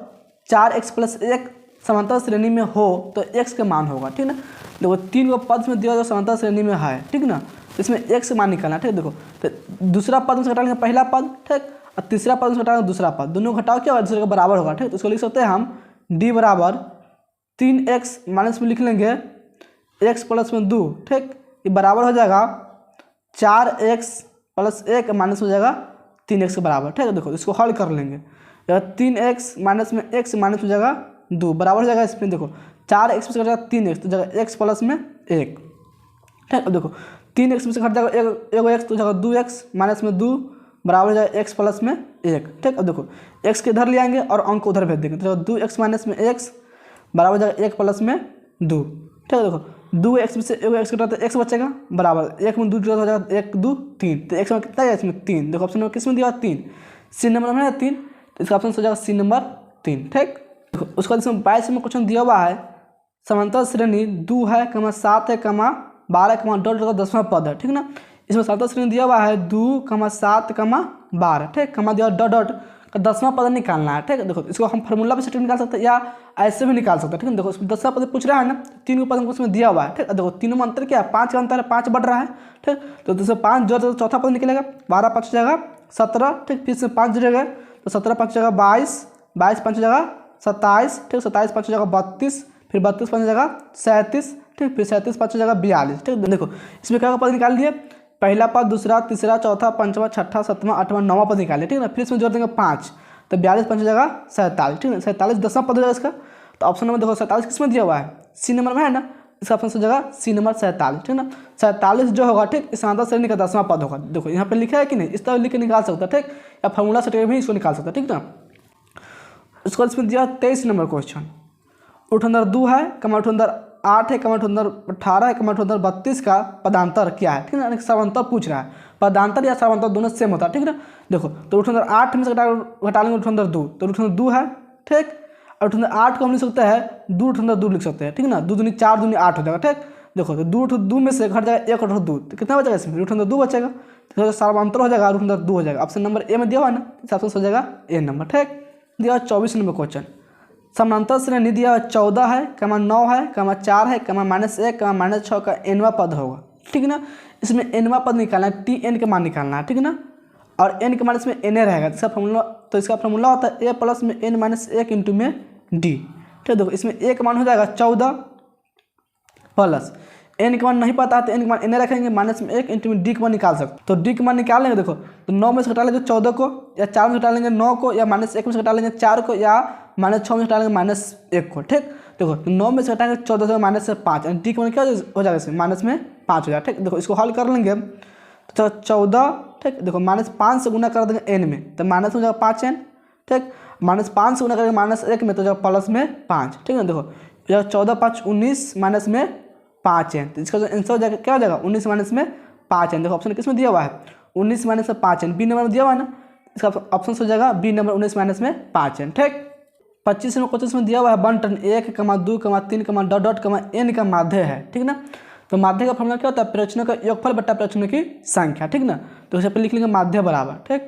4x प्लस 1 समांतर श्रेणी में हो तो x का मान होगा, ठीक ना। देखो 3 को पद में दिया जो समांतर श्रेणी में है, ठीक ना, तो इसमें x मान निकालना, ठीक। देखो तो दूसरा पद में से घटा लेंगे पहला पद, ठीक, और तीसरा पद में से घटा लेंगे दूसरा पद, दोनों घटाओ क्या होगा, दूसरे के बराबर होगा, ठीक। तो इसको लिख सकते हैं हम d बराबर 3x माइनस में लिख लेंगे x प्लस में 2, ठीक, ये बराबर हो जाएगा 4x प्लस 1 माइनस हो जाएगा 3x के बराबर, ठीक है। देखो इसको हल कर लेंगे, 3x माइनस में x माइनस हो जाएगा 2 बराबर हो जाएगा इसमें, देखो 4x में से घट जाएगा 3x तो जाएगा x प्लस में 1, ठीक। अब देखो 3x में से घट जाएगा एगो x तो जाएगा 2x माइनस में 2 बराबर हो जाएगा x प्लस में 1, ठीक। अब देखो x के इधर ले आएंगे और अंक को उधर भेज देंगे तो 2x माइनस में x बराबर हो जाएगा 1 प्लस में 2, ठीक है। देखो 2x में से एगो x कटा तो x बचेगा बराबर 1 में 2 हो जाएगा 1 2 3, तो x में कितना है इसमें 3। देखो ऑप्शन में किस में दिया 3, सी नंबर में है 3, तो इसका ऑप्शन हो जाएगा सी नंबर 3, ठीक। देखो उसके बाद इसमें 22 में क्वेश्चन दिया हुआ है समांतर श्रेणी 2 है कमा 7 है कमा 12 कमा डॉट का 10वां पद है, ठीक ना। इसमें समांतर श्रेणी दिया हुआ है 2 कमा 7 कमा 12, ठीक, कमा दिया डॉट डॉट का 10वां पद निकालना है, ठीक है। देखो इसको हम फार्मूला पे से निकाल सकते हैं या ऐसे भी निकाल सकते हैं, ठीक है। देखो इसमें 10वां पद पूछ रहा है ना, 3 को पद हमको उसमें दिया हुआ है, ठीक। देखो तीनों में अंतर क्या है, 5 का अंतर है, 5 बढ़ रहा है, ठीक। तो इसमें 5 जोड़ तो चौथा पद निकलेगा, 12 5 हो जाएगा 17, ठीक, फिर से 5 जुड़ेगा तो 17 5 हो जाएगा 22, 22 5 हो जाएगा 27, ठीक, 27 5 हो जाएगा 32, फिर 32 5 हो जाएगा 37, ठीक, फिर 37 5 हो जाएगा 42, ठीक। देखो इसमें क्या पद निकाल दिए, पहला पद दूसरा तीसरा चौथा पांचवा छठा सातवां आठवां नौवां पद निकाले, ठीक है ना। फिर इसमें जोड़ देंगे 5 तो 42 5 हो जाएगा 47, ठीक है। 47 10वां पद हो जाएगा इसका, तो ऑप्शन नंबर देखो 47 किस में दिया हुआ है, सी नंबर में है ना, इसका ऑप्शन हो जाएगा सी नंबर 47, ठीक ना। 47 जो होगा, ठीक, इस समांतर श्रेणी का 10वां पद होगा। देखो यहाँ पे लिखा है कि नहीं, इस तरह लिख के निकाल सकता है, ठीक, या फार्मूला से भी इसको निकाल सकता है, ठीक ना। उसके बाद इसमें दिया 23 नंबर क्वेश्चन, रूट अंदर 2 है कमा रूट अंदर 8 है कमा रूट अंदर 18 है कमा रूट अंदर 32 का पदांतर क्या है, ठीक है। समांतर पूछ रहा है, पदांतर या समांतर दोनों सेम होता है, ठीक ना। देखो तो रूट अंदर 8 में से घटा लेंगे रूट अंदर 2 तो रूट अंदर 2 है, ठीक, और रूट अंदर 8 को हम लिख सकते हैं 2 रूट अंदर 2 लिख सकते हैं, ठीक ना। 2 दूनी 4 दूनी 8 हो जाएगा, ठीक। देखो तो 2 में से घट जाएगा 1 और 2 तो कितना बचेगा इसमें, रूट अंदर 2 बचेगा, तो समांतर हो जाएगा रूट अंदर 2 हो जाएगा। ऑप्शन नंबर ए में दिया हुआ है ना, इस ऑप्शन हो जाएगा ए नंबर, ठीक। दिया 24 नंबर क्वेश्चन, समांतर श्रेणी दिया 14 है कमा 9 है कमा 4 है कमा -1 कमा -6 का nवां पद होगा, ठीक ना। इसमें nवां पद निकालना है, tn के मान निकालना है, ठीक ना, और n के मान इसमें na रहेगा, इसका फॉर्मूला होता है a प्लस में n माइनस 1 इंटू में d, ठीक। देखो इसमें a का मान हो जाएगा 14 प्लस n का मान नहीं पता है तो n का मान na रखेंगे माइनस में 1 इंटू में d का मान निकाल सकते, तो d का मान निकाल लेंगे। देखो तो 9 में से घटा लेंगे 14 को, या 4 में से घटा लेंगे 9 को, या -1 में से घटा लेंगे 4 को, या -6 में से घटा लेंगे -1 को, ठीक। देखो तो 9 में से घटाएंगे 14 से माइनस से 5, डी का मान क्या हो जाएगा इसमें माइनस में 5 हो जाएगा, ठीक। देखो इसको हल कर लेंगे तो 14, ठीक। देखो -5 से गुना कर देंगे n में तो माइनस में हो जाएगा 5n, ठीक, -5 से गुना करेंगे -1 में तो जाएगा प्लस में 5, ठीक है। देखो 14 5 19 माइनस में 5n, तो इसका जो आंसर हो जाएगा क्या हो जाएगा 19 माइनस में 5n। देखो ऑप्शन किस में दिया हुआ है 19 माइनस में 5n, बी नंबर में दिया हुआ है ना, इसका ऑप्शन हो जाएगा बी नंबर 19 माइनस में 5n, ठीक। 25 में 25 में दिया हुआ है बंटन 1 कमा 2 कमा 3 कमा डॉट डॉट कमा n का माध्य है, ठीक ना। तो माध्य का फॉर्मूला क्या होता है, प्रश्नों का योगफल बट्टा प्रश्नों की संख्या, ठीक ना। तो यहाँ पे लिख लेंगे माध्य बराबर, ठीक।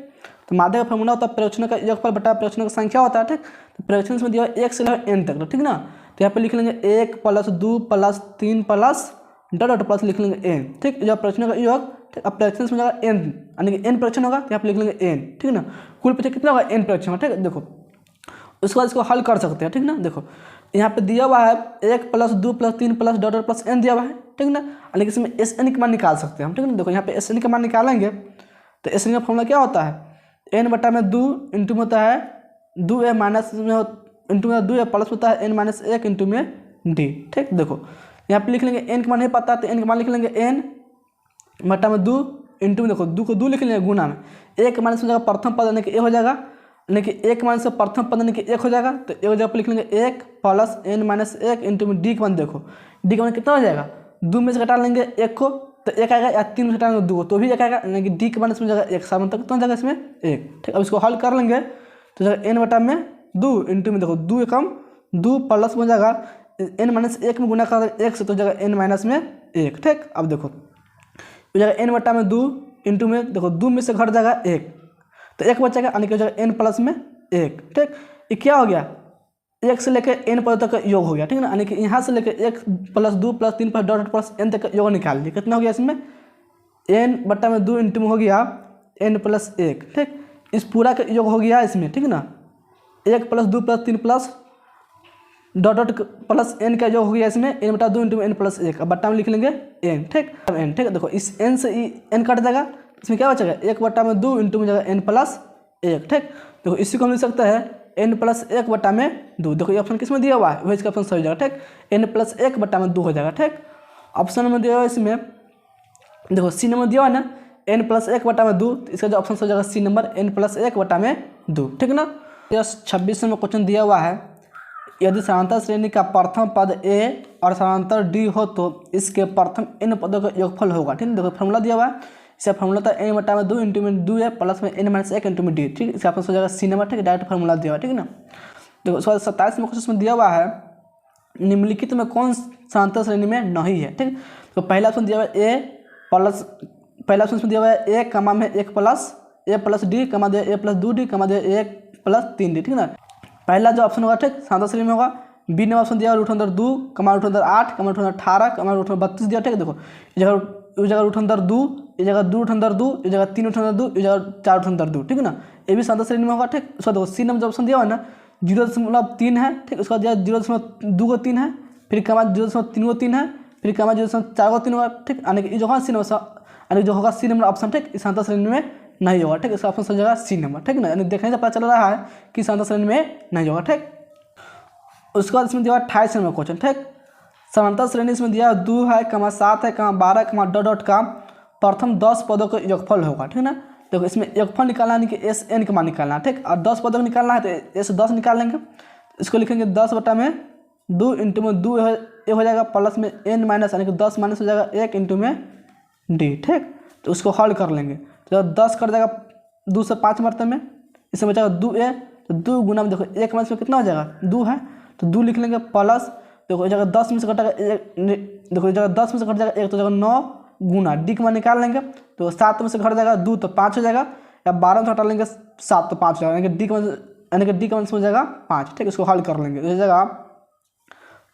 तो माध्य का फॉर्मूला होता है प्रश्नों का योगफल बट्टा प्रश्नों की संख्या होता है, ठीक। तो प्रश्न में दिया हुआ 1 से लेकर n तक, ठीक ना। तो यहाँ पे लिख लेंगे 1 plus 2 plus 3 plus dot dot plus लिख लेंगे n, ठीक। जब प्रश्नों का योग, ठीक, अब प्रश्न में जाएगा n यानी कि n प्रश्न होगा तो यहाँ पे लिख लेंगे n, ठीक ना। कुल पीछे कितना होगा n प्रश्न होगा, ठीक है। देखो उसके बाद इसको हल कर सकते हैं, ठीक ना। देखो यहाँ पे दिया हुआ है 1 plus 2 plus 3 plus dot plus n दिया हुआ है, ठीक ना। यानी कि इसमें SN का मान निकाल सकते हैं हम, ठीक है ना। देखो यहाँ पे SN का मान निकालेंगे तो SN का फॉर्मूला क्या होता है n बटा में 2 इंटू में होता है 2a माइनस में इंटू में 2a प्लस होता है n माइनस 1 इंटू में d, ठीक। देखो यहाँ पे लिख लेंगे n का मान नहीं पता तो n का मान लिख लेंगे n बटा में 2 इंटू में, देखो 2 को 2 लिख लेंगे गुना में, 1 माइनस हो जाएगा प्रथम पद यानी कि a हो जाएगा, यानी कि 1 माइनस से प्रथम पद यानी कि 1 हो जाएगा, तो 1 जगह पर लिख लेंगे 1 प्लस n माइनस 1 इंटू में d का मान, देखो d का मान कितना हो जाएगा 2 में से घटा लेंगे 1 को तो 1 आएगा, या 3 में से घटाएंगे 2 तो भी 1 आएगा, यानी कि d का मान इसमें जाएगा 1, सामान तक कितना जाएगा इसमें 1, ठीक। अब इसको हल कर लेंगे तो जाएगा n बटा में 2 इंटू में, देखो 2 कम 2 प्लस में जाएगा n माइनस 1 में गुना कर 1 से तो जाएगा n माइनस में 1, ठीक। अब देखो हो जाएगा n बटा में 2 इंटू में, देखो 2 में से घट जाएगा 1 तो एक बचेगा, यानी कि हो जाएगा n प्लस में 1। ठीक, ये क्या हो गया, 1 से लेकर n पदों तक का योग हो गया। ठीक ना, यानी कि यहाँ से लेकर 1 plus 2 plus 3 plus dot plus n तक का योग निकाल लिया। कितना हो गया इसमें, n बट्टा में 2 इंटू में हो गया n प्लस 1। ठीक, इस पूरा का योग हो गया इसमें। ठीक ना, 1 plus 2 plus 3 plus dot plus n का योग हो गया इसमें n बटा 2 इंटू n प्लस 1। अब बट्टा में लिख लेंगे n। ठीक, अब n। ठीक है, देखो इस n से n कट जाएगा, इसमें क्या बचेगा, 1 बट्टा में 2 इंटू में जाएगा n प्लस 1। ठीक, देखो इसी को हम लिख सकते हैं n प्लस 1 बट्टा में 2। देखो ये ऑप्शन किस में दिया हुआ है, वही इसका ऑप्शन सही हो जाएगा। ठीक, n प्लस 1 बट्टा में 2 हो जाएगा। ठीक, ऑप्शन में दिया हुआ है इसमें, देखो सी नंबर दिया हुआ है ना, n प्लस 1 बट्टा में 2, इसका जो ऑप्शन हो जाएगा सी नंबर, n प्लस 1 बट्टा में 2। ठीक ना, 26 में क्वेश्चन दिया हुआ है, यदि समांतर श्रेणी का प्रथम पद a और समांतर d हो तो इसके प्रथम n पदों का योगफल होगा। ठीक है, देखो फॉर्मूला दिया हुआ है, इसका फॉर्मूला था n बटा में 2 इंटू में 2 है प्लस में n माइनस 1 इंटू में d। ठीक, इसका ऑप्शन हो जाएगा सी नंबर। ठीक, डायरेक्ट फॉर्मूला दिया हुआ है। ठीक ना, देखो उसके बाद 27 में क्वेश्चन में दिया हुआ है, निम्नलिखित में कौन समांतर श्रेणी में नहीं है। ठीक, तो पहला ऑप्शन दिया हुआ है a प्लस, पहला ऑप्शन दिया हुआ है a कमा में 1 प्लस a प्लस d कमा दिया a प्लस 2d कमा दिया 1 प्लस 3d। ठीक ना, पहला जो ऑप्शन होगा, ठीक, समांतर श्रेणी में होगा। बी ने ऑप्शन दिया रूट अंदर 2 कमा रूट अंदर 8 कमा रूट अंदर 18 कमा रूट अंदर 32 दिया। ठीक है, देखो इस जगह रूट अंदर 2, इस जगह 2 रूट अंदर 2, इस जगह 3 रूट अंदर 2, इस जगह 4 रूट अंदर 2। ठीक है ना, ये भी समांतर श्रेणी में होगा। ठीक, उसका देखो सी नंबर जो ऑप्शन दिया हुआ है ना, 0.3 है। ठीक, उसका दिया 0.2 को 3 है, फिर कमा 0.3 को 3 है, फिर कमा 0.4 को 3 होगा। ठीक, यानी कि जो होगा सी नंबर, यानी जो होगा सी नंबर ऑप्शन, ठीक, इस समांतर श्रेणी में नहीं होगा। ठीक, इसका ऑप्शन हो जाएगा सी नंबर। ठीक ना, यानी देखने से पता चल रहा है कि समांतर श्रेणी में नहीं होगा। ठीक, उसके बाद इसमें दिया हुआ 28 नंबर क्वेश्चन। ठीक, समांतर श्रेणी इसमें दिया 2 है कमा 7 है कमा 12 कमा डॉट का प्रथम 10 पदों का योगफल होगा। ठीक ना, देखो इसमें योगफल निकालना है कि एस एन का मान निकालना है। ठीक, और 10 पदों को निकालना है तो एस 10 निकाल लेंगे, इसको लिखेंगे 10 बटा में 2 इंटू में 2 हो जाएगा प्लस में n माइनस, यानी कि 10 माइनस हो जाएगा 1 इंटू में d। ठीक, तो उसको हल कर लेंगे, तो 10 कट जाएगा 2 से 5 मरते में, इसमें बचेगा 2a, तो 2 गुना में देखो 1 माइनस में कितना हो जाएगा 2 है, तो 2 लिख लेंगे प्लस, देखो इस जगह 10 में से कटेगा 1, देखो इस जगह 10 में से कट जाएगा 1, तो जगह 9 गुना डी का मान निकाल लेंगे, तो 7 में से घट जाएगा 2 तो 5 हो जाएगा, या 12 में से हटा लेंगे 7 तो 5 हो जाएगा, यानी कि डी का मान हो जाएगा 5। ठीक, इसको हल कर लेंगे, इस जगह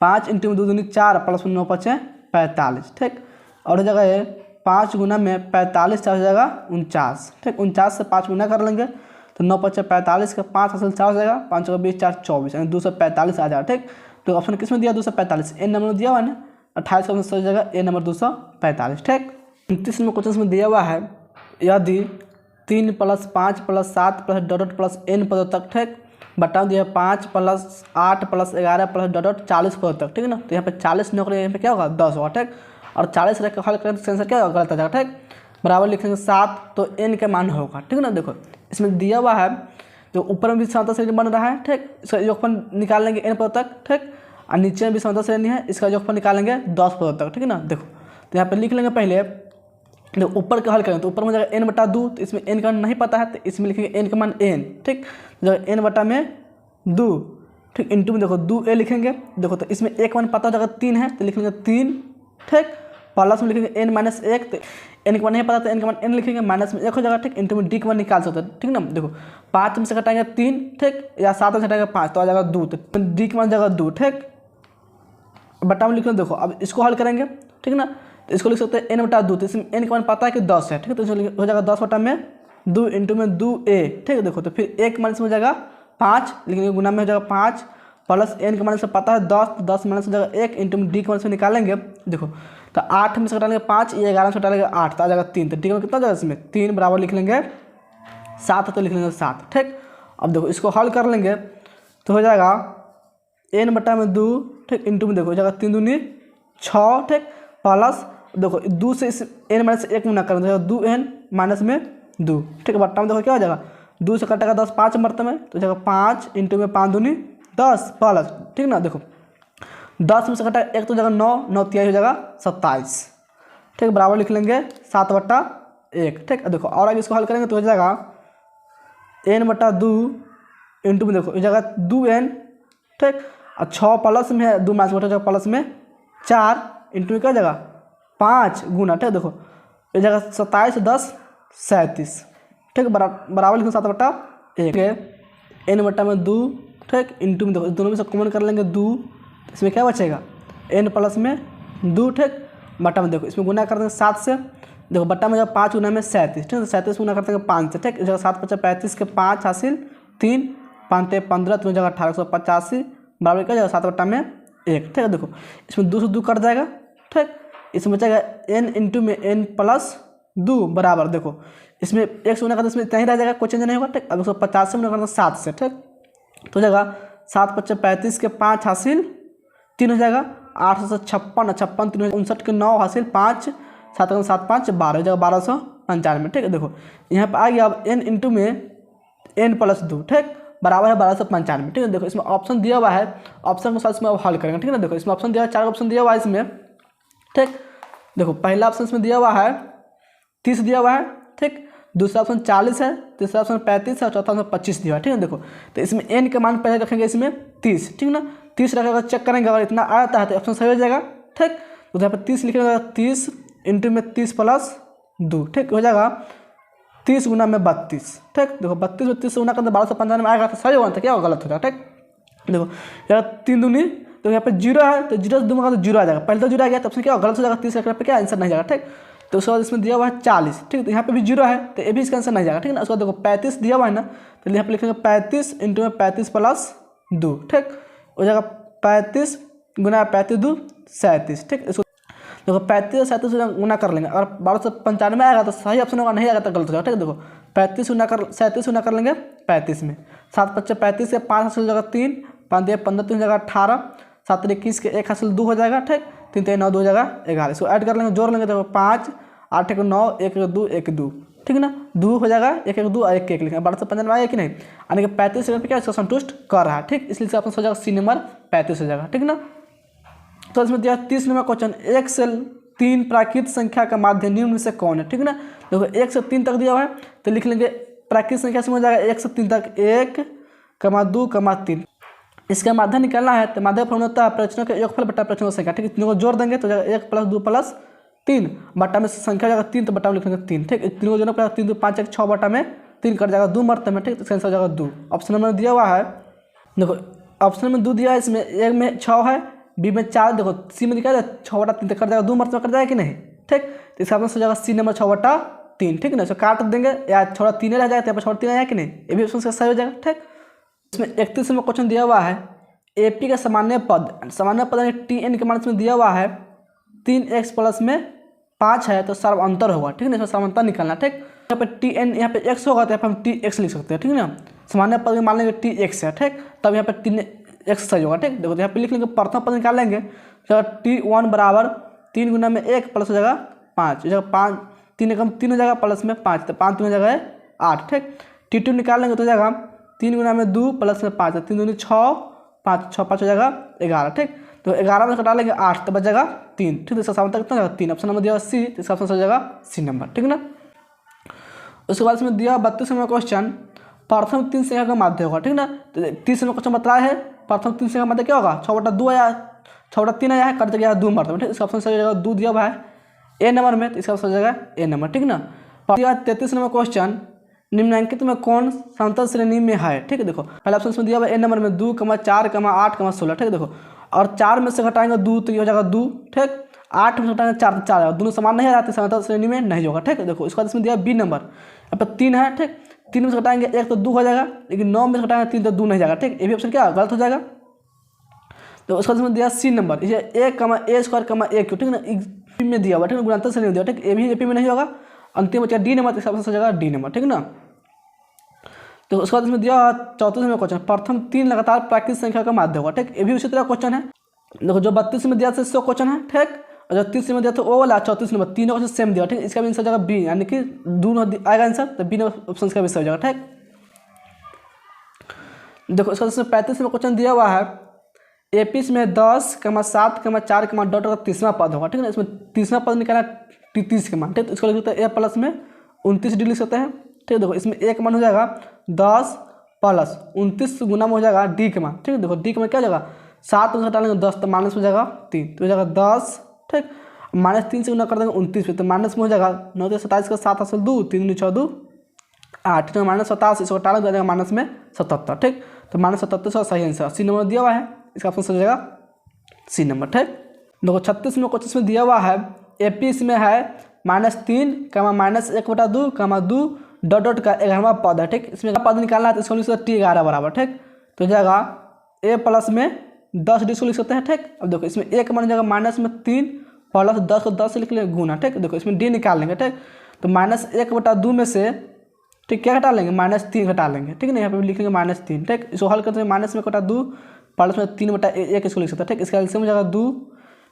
5 इंटू में 2 दूनी 4 प्लस में 9 5 45। ठीक, और इस जगह 5 गुना में 45 4 हो जाएगा 49। ठीक, 49 से 5 गुना कर लेंगे तो 9 5 45 का 5 असल 4 हो जाएगा, 5 का 20 4 24, यानी 245 आ जाएगा। ठीक, तो ऑप्शन किस में दिया 245, एन नंबर दिया हुआ है ना, 28 का ऑप्शन हो जाएगा ए नंबर 245। ठीक, 29 में क्वेश्चन में दिया हुआ है, यदि 3 plus 5 plus 7 plus dot plus n पदों तक, ठीक, बटा दिया 5 प्लस 8 प्लस 11 प्लस डॉट 40 पदों तक। ठीक है ना, तो यहाँ पे 40 नौकरी, यहाँ पे क्या होगा 10 होगा। ठीक, और 40 रख हल करें तो आंसर क्या होगा, गलत आ जाएगा। ठीक, बराबर लिखेंगे 7, तो n का मान होगा। ठीक है ना, देखो इसमें दिया हुआ है, तो ऊपर में भी समांतर श्रेणी बन रहा है। ठीक, इसका योगफल निकाल लेंगे n पदों तक। ठीक, और नीचे में भी समांतर श्रेणी है, इसका योगफल निकालेंगे 10 पदों तक। ठीक है ना, देखो तो यहाँ पे लिख लेंगे पहले, तो ऊपर का हल करें तो ऊपर में जाएगा n बटा 2, तो इसमें n का नहीं पता है, तो इसमें लिखेंगे n का मान n। ठीक, जगह n बटा में 2, ठीक, इंटू में देखो 2a लिखेंगे, देखो तो इसमें एक मान पता हो जाएगा 3 है, तो लिख लेंगे 3। ठीक, प्लस में लिखेंगे n माइनस 1, तो n का मान नहीं पता तो n का मान n लिखेंगे, माइनस में 1 हो जाएगा। ठीक, इंटू में d का मान निकाल सकते हैं। ठीक ना, देखो 5 में से घटाएंगे 3, ठीक, या 7 में से घटाएंगे 5 तो आ जाएगा 2, तो d का मान जाएगा 2। ठीक, बटा में लिख लो, देखो अब इसको हल करेंगे। ठीक ना, तो इसको लिख सकते हैं n बटा 2, तो इसमें n का मान पता है कि 10 है। ठीक है, तो हो जाएगा 10 बटा में 2 इंटू में 2a। ठीक है, देखो तो फिर 1 माइनस में हो जाएगा 5, लेकिन गुना में हो जाएगा 5 प्लस n का मान से पता है 10, तो 10 माइनस हो जाएगा 1 इंटू में d का मान से निकालेंगे। देखो तो 8 में से घटा लेंगे 5, ये 11 में से घटा लेंगे 8, तो आ जाएगा 3, तो d का मान कितना जाएगा इसमें 3, बराबर लिख लेंगे 7, तो लिख लेंगे 7। ठीक, अब देखो इसको हल कर लेंगे तो हो जाएगा n बटा में 2, ठीक, इंटू में देखो हो जाएगा 3 दूनी 6। ठीक, प्लस देखो 2 से इस n माइनस 1 में ना करें तो 2n माइनस में 2। ठीक, बट्टा में देखो क्या हो जाएगा 2 से कटेगा 10 5 मरते में, तो हो जाएगा 5 इंटू में 5 दूनी 10 प्लस, ठीक ना, देखो 10 में से घटा 1 तो जगह 9 9 3 हो जाएगा 27। ठीक, बराबर लिख लेंगे 7 बटा 1। ठीक, देखो और आगे इसको हल करेंगे तो हो जाएगा n बटा 2 इंटू में देखो हो जाएगा 2n। ठीक, और 6 प्लस में है 2 माइनस बटा प्लस में 4 इंटू में क्या हो जाएगा 5 गुना। ठीक, देखो हो जाएगा 27 10 37। ठीक, बराबर लिखो 7/1 है, n बटा में 2, ठीक, इंटू में देखो दोनों में से कॉमन कर लेंगे 2, इसमें क्या बचेगा n प्लस में 2, ठीक, बटा में देखो इसमें गुना कर देंगे 7 से, देखो बट्टा में जब 5 गुना में 37, ठीक है, 37 गुना करते हैं 5 से, ठीक, इस जगह 7 × 5 = 35 के 5 हासिल 3, 5 × 15, 3 जगह 1885 बराबर क्या जगह 7/1, ठीक है। देखो इसमें 2 से 2 कट जाएगा, ठीक, इसमें बचेगा n इंटू में n प्लस 2 बराबर, देखो इसमें 1 से गुना करते इसमें इतना ही रह जाएगा, कोई चेंज नहीं होगा, ठीक। अब 150 से गुना करते 7 से, ठीक, तो जगह 7 × 5 = 35 के 5 हासिल 3 हो जाएगा, 856, 3 59 के 9 हासिल 5, 7 × 7 = 5, 12 हो जाएगा 1295, ठीक है। देखो यहाँ पर आ गया अब n इंटू में n प्लस 2, ठीक, बराबर है 1295, ठीक है। देखो इसमें ऑप्शन दिया हुआ है, ऑप्शन के साथ इसमें अब हल करेंगे, ठीक है ना। देखो इसमें ऑप्शन दिया हुआ है, 4 ऑप्शन दिया हुआ है इसमें, ठीक। देखो पहला ऑप्शन इसमें दिया हुआ है 30 दिया हुआ है, ठीक, दूसरा ऑप्शन 40 है, तीसरा ऑप्शन 35 है और चौथा ऑप्शन 25 दिया है, ठीक है। देखो तो इसमें n का मान पहले रखेंगे इसमें 30, ठीक ना, 30 रखेगा, चेक करेंगे अगर इतना आ जाता है तो ऑप्शन सही हो जाएगा, ठीक। तो यहाँ पर 30 लिखेगा, 30 इंटू में 30 प्लस 2, ठीक, हो जाएगा 30 गुना में 32, ठीक। देखो 32 में 30 गुना करते 1295 आएगा तो सही होगा, तो क्या होगा गलत हो जाएगा, ठीक। देखो यहाँ 3 दूनी, तो यहाँ पे 0 है तो 0 से 2 में 0 आ जाएगा, पहले तो 0 आ गया तो ऑप्शन क्या गलत हो जाएगा, 30 रखने पर क्या आंसर नहीं जाएगा, ठीक। तो उसके बाद इसमें दिया हुआ है 40, ठीक, तो यहाँ पे भी 0 है तो ये भी इसका आंसर नहीं जाएगा, ठीक है ना। उसके बाद देखो 35 दिया हुआ है ना, तो यहाँ पे लिखेंगे 35 इंटू में 35 प्लस 2, ठीक, हो जाएगा 35 गुना 35 2 37, ठीक। इसको देखो 35 और 37 गुना कर लेंगे, अगर 1295 आएगा तो सही ऑप्शन होगा, नहीं आएगा तो गलत हो जाएगा, ठीक है। देखो 35 गुना कर 37 गुना कर लेंगे 35 में, 7 × 5 = 35 से 5 हासिल हो जाएगा 3, 5 × 15 3 जगह 18, 7 × 21 के 1 हासिल 2 हो जाएगा, ठीक, 3 × 9 2 हो जाएगा 11, इसको ऐड कर लेंगे, जोड़ लेंगे, देखो 5 8 × 9 1 × 2 1 2, ठीक है ना, 2 हो जाएगा 1 1 2 और 1 1 लिखेंगे, 1295 आएगा कि नहीं, यानी कि 35 सेकंड पे क्या इसको संतुष्ट कर रहा है, ठीक, इसलिए से ऑप्शन हो जाएगा सी नंबर 35 हो जाएगा, ठीक ना। तो इसमें दिया 30 नंबर क्वेश्चन, 1 से 3 प्राकृत संख्या का माध्य निम्न में से कौन है, ठीक है ना। देखो 1 से 3 तक दिया हुआ है तो लिख लेंगे प्राकृत संख्या से हो जाएगा 1 से 3 तक 1, 2, 3, इसका माध्य निकालना है तो माध्य फॉर्मूला होता है प्रश्नों के योगफल बटा प्रश्नों की संख्या, ठीक, तीनों को जोड़ देंगे तो जाएगा 1 + 2 + 3, बटा में संख्या हो जाएगा 3 तो बटा में लिखेंगे 3, ठीक, तीनों को जोड़ना पड़ेगा, 3 2 5 1 6 बटा में 3 कट जाएगा 2 मरते में, ठीक, तो इसका आंसर हो जाएगा 2, ऑप्शन नंबर दिया हुआ है। देखो ऑप्शन में 2 दिया है, इसमें एक में 6 है, बी में 4, देखो सी में दिखा है 6/3 तो कट जाएगा 2 मरते में कट जाएगा कि नहीं, ठीक, तो इसका आंसर हो जाएगा सी नंबर 6/3, ठीक है ना। इसको काट देंगे या 3 रह जाएगा तो यहाँ पर 3 आया कि नहीं, ये भी ऑप्शन से सही हो जाएगा, ठीक। इसमें 31 में क्वेश्चन दिया हुआ है, एपी का सामान्य पद tn के मान इसमें दिया हुआ है 3x प्लस में 5 है तो सर्वांतर होगा, ठीक है ना, इसमें सर्वांतर निकालना, ठीक। यहाँ पे tn यहाँ पे x होगा तो यहाँ पे हम tx लिख सकते हैं, ठीक है ना, सामान्य पद मान लेंगे tx है, ठीक, तब यहाँ पे 3x सही होगा, ठीक। देखो यहाँ पे लिख लेंगे प्रथम पद निकाल लेंगे, t1 बराबर 3 गुना में 1 प्लस हो जाएगा 5, हो जाएगा 5 3 एकम 3 हो जाएगा प्लस में 5 तो 5 3 हो जाएगा 8, ठीक। t2 निकाल लेंगे तो हो जाएगा 3 गुना में 2 प्लस में 5, 3 दूनी 6 5 6 5 हो जाएगा 11, ठीक, तो 11 में घटा लेंगे 8 तो बच जाएगा 3, ठीक, इसका सामने तक कितना हो जाएगा 3, ऑप्शन नंबर दिया सी, तो इसका ऑप्शन हो जाएगा सी नंबर, ठीक ना। उसके बाद इसमें दिया 32 नंबर क्वेश्चन, प्रथम 3 संख्या का माध्य होगा, ठीक ना, तो 30 नंबर क्वेश्चन बताया है प्रथम 3 संख्या का माध्य क्या होगा 6/2 आया 6/3 आया है, कट गया 2 मरते, ठीक, इसका ऑप्शन सही हो जाएगा 2 दिया हुआ है ए नंबर में, तो इसका ऑप्शन हो जाएगा ए नंबर, ठीक ना। 33 नंबर क्वेश्चन, निम्नलिखित में कौन समतल श्रेणी में है, ठीक है। देखो पहला ऑप्शन में दिया हुआ ए नंबर में 2, 4, 8, 16, ठीक है। देखो और 4 में से घटाएंगे 2 तो ये हो जाएगा 2, ठीक, 8 में से घटाएंगे 4 तो 4 आएगा, दोनों समान नहीं आते समतल श्रेणी में नहीं होगा, ठीक है। देखो इसके बाद इसमें दिया बी नंबर, यहाँ पर 3 है, ठीक, 3 में से घटाएंगे 1 तो 2 हो जाएगा, लेकिन 9 में से घटाएंगे 3 तो 2 नहीं जाएगा, ठीक, ये भी ऑप्शन क्या गलत हो जाएगा। तो उसके बाद इसमें दिया सी नंबर, ये a, a² a क्यू, ठीक है ना, में दिया हुआ, ठीक है, गुणांतर श्रेणी में दिया, ठीक, ए भी एपी में नहीं होगा, अंतिम बचा डी नंबर, तो इसका ऑप्शन हो जाएगा डी नंबर, ठीक ना। तो उसके बाद इसमें दिया 34 नंबर क्वेश्चन, प्रथम 3 लगातार प्राकृत संख्या का माध्य होगा, ठीक, ये भी उसी तरह क्वेश्चन है। देखो जो 32 में दिया था 100 क्वेश्चन है, ठीक, और जो 30 में दिया था वो वाला 34 नंबर, तीनों क्वेश्चन सेम दिया, ठीक, इसका भी आंसर हो जाएगा बी, यानी कि दोनों आएगा आंसर, तो बी नंबर ऑप्शन का भी सही हो जाएगा, ठीक। देखो इसका 35 में क्वेश्चन दिया हुआ है, एपीस में 10, 7, 4, डॉट का 30वां पद होगा, ठीक है ना, इसमें 30वां पद निकालना 30 का मान, ठीक, तो इसको लिख सकते हैं ए प्लस में 29 डी लिख सकते हैं, ठीक। देखो इसमें एक मान हो जाएगा 10 प्लस 29 गुना में हो जाएगा डी के मान, ठीक है। देखो डी के मान क्या हो जाएगा 7 में घटा लेंगे 10 तो माइनस में हो जाएगा 3 तो हो जाएगा 10, ठीक, -3 से गुना कर देंगे 29 पे तो माइनस में हो जाएगा 9 27 का 7 हासिल 2 3 6 2 8, ठीक है, -87, इसको हटा देगा माइनस में 77, ठीक। तो -77 इसका सही आंसर सी नंबर दिया हुआ है, इसका ऑप्शन सही जाएगा सी नंबर, ठीक। देखो 36 में क्वेश्चन में दिया हुआ है AP इसमें है -3, -1/2, -2 डॉट का 11वां पद है, ठीक। इसमें पद निकालना है तो इसको लिख सकते हैं T11 बराबर, ठीक। तो जाएगा A प्लस में 10 डी को लिख सकते हैं, ठीक। अब देखो इसमें एक मान जाएगा -3 प्लस 10 को 10 से लिख लेंगे गुना, ठीक। देखो इसमें D निकाल लेंगे, ठीक। तो -1/2 में से, ठीक, क्या घटा लेंगे, -3 घटा लेंगे, ठीक है ना। यहाँ पे लिख लेंगे -3, ठीक। इसको हल करते हैं -1/2 प्लस में 3/1 इसको लिख सकते हैं, ठीक। इसका एलसीएम हो जाएगा 2,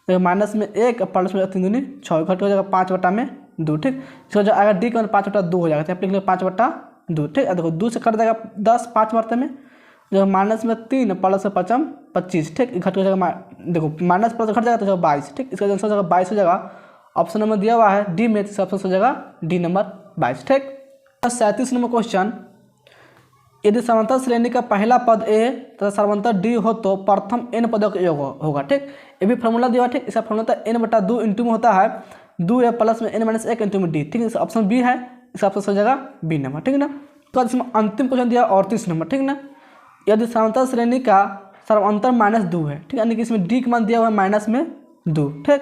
-1 प्लस में 3 दूनी 6, घट हो जाएगा 5/2, ठीक। इसका जो आएगा D का 5/2 हो जाएगा, तो यहाँ पे लिख लेंगे 5/2, ठीक। देखो 2 से कट जाएगा 10 5 मात्रा में, जो -3 प्लस 5 25, ठीक। घट हो जाएगा, देखो माइनस प्लस घट जाएगा तो 22, ठीक। इसका आंसर हो जाएगा 22 हो जाएगा। ऑप्शन नंबर दिया हुआ है डी में, इसका ऑप्शन हो जाएगा डी नंबर 22, ठीक। 37 नंबर क्वेश्चन, यदि समांतर श्रेणी का पहला पद A तथा समांतर D हो तो प्रथम n पदों का योग होगा, ठीक। ये भी फॉर्मूला दिया हुआ, ठीक। इसका फॉर्मूला n/2 इंटू में होता है 2A प्लस में n-1 इंटू में D, ठीक है। इसका ऑप्शन बी है, इसका ऑप्शन हो जाएगा बी नंबर, ठीक है ना। तो इसमें अंतिम क्वेश्चन दिया 38 नंबर, ठीक ना। यदि समांतर श्रेणी का सर्वांतर -2 है, ठीक है, यानी कि इसमें D का मान दिया हुआ है -2, ठीक।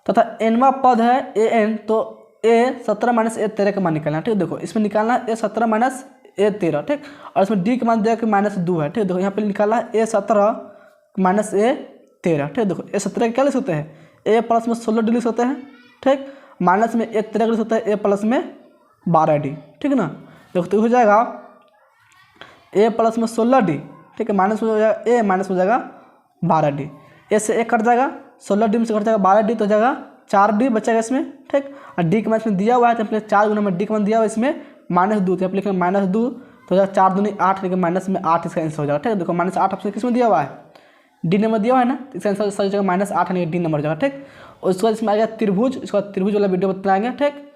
तथा nवां पद है an, तो A17 - A13 का मान निकालना है, ठीक। देखो इसमें निकालना है A17 - A13, ठीक। और इसमें D का मान दिया कि -2 है, ठीक। देखो यहाँ पे निकालना है A17 - A13, ठीक। देखो A17 क्या लिख सकते हैं, A प्लस में 16 D लिख सकते हैं, ठीक। माइनस में A13 लिख सकते हैं A प्लस में 12D, ठीक है ना। देखो तो हो जाएगा A प्लस में 16D, ठीक है, माइनस में हो जाएगा A, माइनस हो जाएगा 12D, A से A कट जाएगा, 16D में से कट जाएगा 12D, तो हो जाएगा 4D बचेगा इसमें, ठीक। और D का मान इसमें दिया हुआ है, तो 4 गुना में D का मान दिया हुआ है इसमें -2, तो यहाँ पे लिखेंगे -2, तो हो जाएगा 4 दूनी 8, लेकिन माइनस में 8 इसका आंसर हो जाएगा, ठीक है। देखो -8 ऑप्शन किस में दिया हुआ है, D नंबर दिया हुआ है ना, तो इसका आंसर सही जगह -8 यानी D नंबर हो जाएगा, ठीक। और उसके बाद इसमें आ गया त्रिभुज, इसका त्रिभुज वाला वीडियो बताएंगे, ठीक।